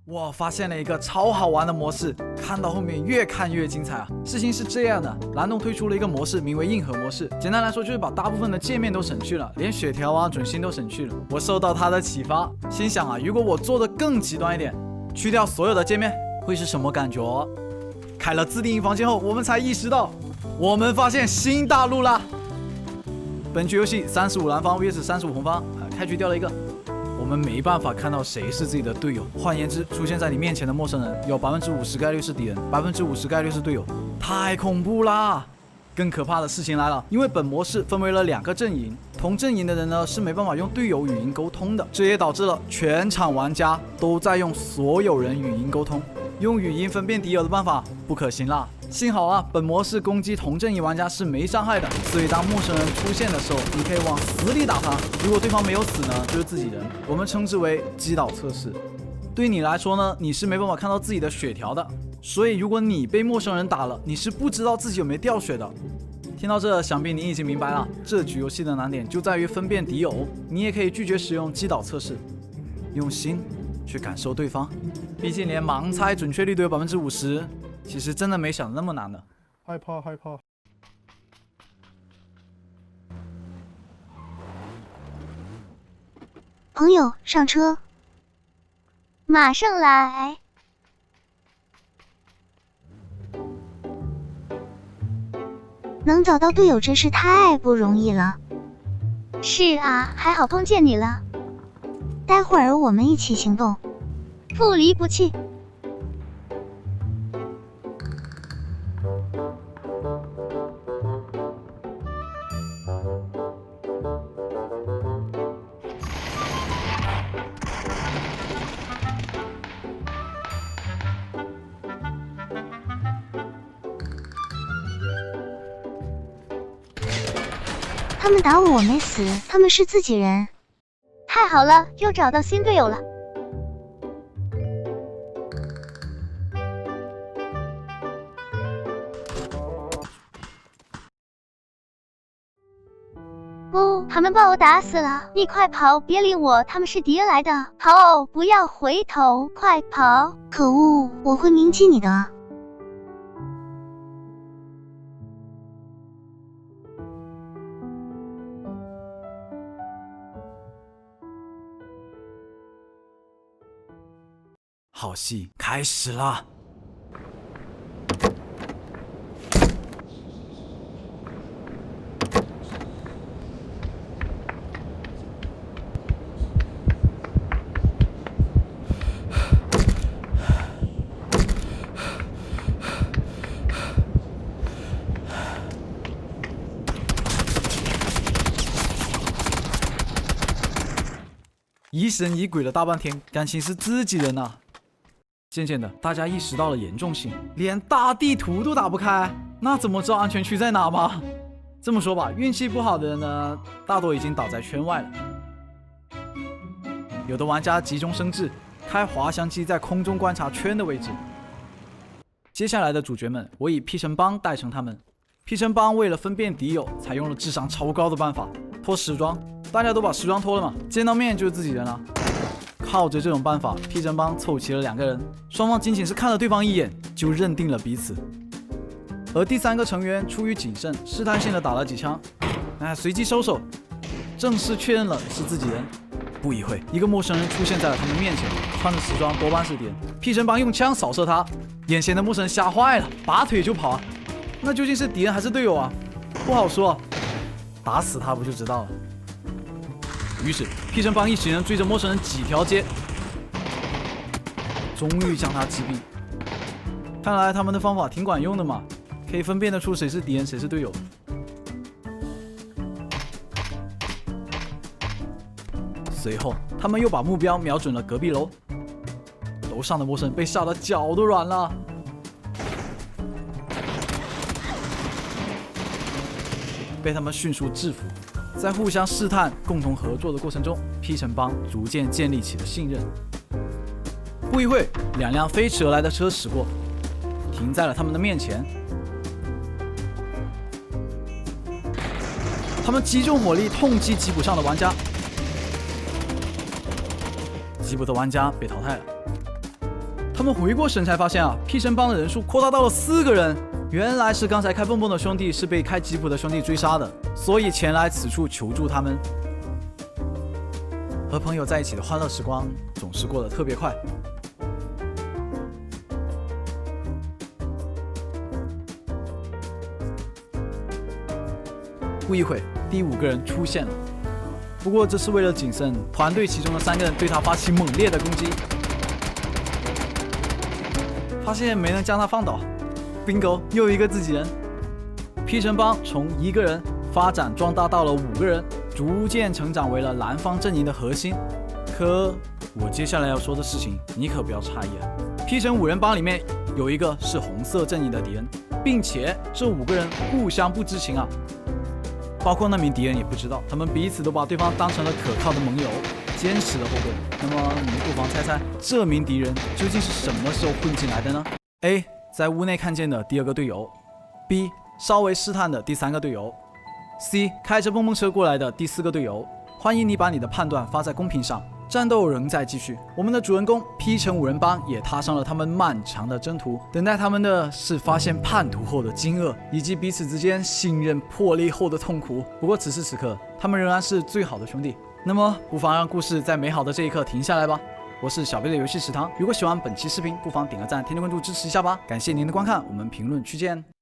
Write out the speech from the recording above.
我发现了一个超好玩的模式，看到后面越看越精彩啊！事情是这样的，蓝洞推出了一个模式，名为硬核模式。简单来说，就是把大部分的界面都省去了，连血条啊、准星都省去了。我受到他的启发，心想啊，如果我做的更极端一点，去掉所有的界面，会是什么感觉？开了自定义房间后，我们才意识到，我们发现新大陆啦！本局游戏35蓝方 vs 35红方，开局掉了一个。我们没办法看到谁是自己的队友，换言之，出现在你面前的陌生人有50%概率是敌人，50%概率是队友，太恐怖啦！更可怕的事情来了，因为本模式分为了2个阵营，同阵营的人呢是没办法用队友语音沟通的，这也导致了全场玩家都在用所有人语音沟通，用语音分辨敌友的办法不可行啦。幸好啊，本模式攻击同阵营玩家是没伤害的，所以当陌生人出现的时候，你可以往死里打他。如果对方没有死呢，就是自己人，我们称之为击倒测试。对你来说呢，你是没办法看到自己的血条的，所以如果你被陌生人打了，你是不知道自己有没有掉血的。听到这，想必你已经明白了，这局游戏的难点就在于分辨敌友。你也可以拒绝使用击倒测试，用心去感受对方。毕竟连盲猜准确率都有50%。其实真的没想的那么难的。害怕。朋友，上车。马上来。能找到队友真是太不容易了。是啊，还好碰见你了。待会儿我们一起行动，不离不弃。他们打我没死，他们是自己人。太好了，又找到新队友了。不，他们把我打死了！你快跑，别理我，他们是敌人来的。跑，不要回头，快跑！可恶，我会铭记你的。好戏开始啦！疑神疑鬼了大半天，感情是自己人啊！渐渐的，大家意识到了严重性，连大地图都打不开，那怎么知道安全区在哪吗？这么说吧，运气不好的人呢，大多已经倒在圈外了。有的玩家急中生智，开滑翔机在空中观察圈的位置。接下来的主角们，我以 P 城帮代称他们。P 城帮为了分辨敌友，采用了智商超高的办法，脱时装。大家都把时装脱了嘛，见到面就是自己人了。靠着这种办法 ，P 城帮凑齐了2个人，双方仅仅是看了对方一眼就认定了彼此。而第3个成员出于谨慎，试探性的打了几枪，随即收手，正式确认了是自己人。不一会，一个陌生人出现在了他们面前，穿着时装多半是敌人。P 城帮用枪扫射他，眼前的陌生人吓坏了，拔腿就跑啊！那究竟是敌人还是队友啊？不好说，打死他不就知道了。于是 P 城帮一行人追着陌生人几条街，终于将他击毙。看来他们的方法挺管用的嘛，可以分辨得出谁是敌人谁是队友。随后他们又把目标瞄准了隔壁楼，楼上的陌生人被吓得脚都软了。被他们迅速制服。在互相试探、共同合作的过程中 ，P 城帮逐渐建立起了信任。不一会，2辆飞驰而来的车驶过，停在了他们的面前。他们集中火力痛击吉普上的玩家，吉普的玩家被淘汰了。他们回过神才发现啊，P 城帮的人数扩大到了4个人。原来是刚才开蹦蹦的兄弟是被开吉普的兄弟追杀的，所以前来此处求助他们。和朋友在一起的欢乐时光总是过得特别快。不一会，第5个人出现了。不过这是为了谨慎，团队其中的3个人对他发起猛烈的攻击，发现没能将他放倒。bingo， 又一个自己人。P 城帮从1个人发展壮大到了5个人，逐渐成长为了蓝方阵营的核心。可我接下来要说的事情，你可不要诧异啊！P 城5人帮里面有一个是红色阵营的敌人，并且这5个人互相不知情啊。包括那名敌人也不知道，他们彼此都把对方当成了可靠的盟友，坚实的后盾。那么你们不妨猜猜，这名敌人究竟是什么时候混进来的呢 ？A. 在屋内看见的第2个队友 ，B. 稍微试探的第3个队友 ，C. 开着蹦蹦车过来的第4个队友。欢迎你把你的判断发在公屏上。战斗仍在继续，我们的主人公 P 城5人帮也踏上了他们漫长的征途，等待他们的是发现叛徒后的惊愕，以及彼此之间信任破裂后的痛苦。不过此时此刻，他们仍然是最好的兄弟。那么，不妨让故事在美好的这一刻停下来吧。我是小贝的游戏食堂，如果喜欢本期视频，不妨点个赞，添加关注支持一下吧。感谢您的观看，我们评论区见。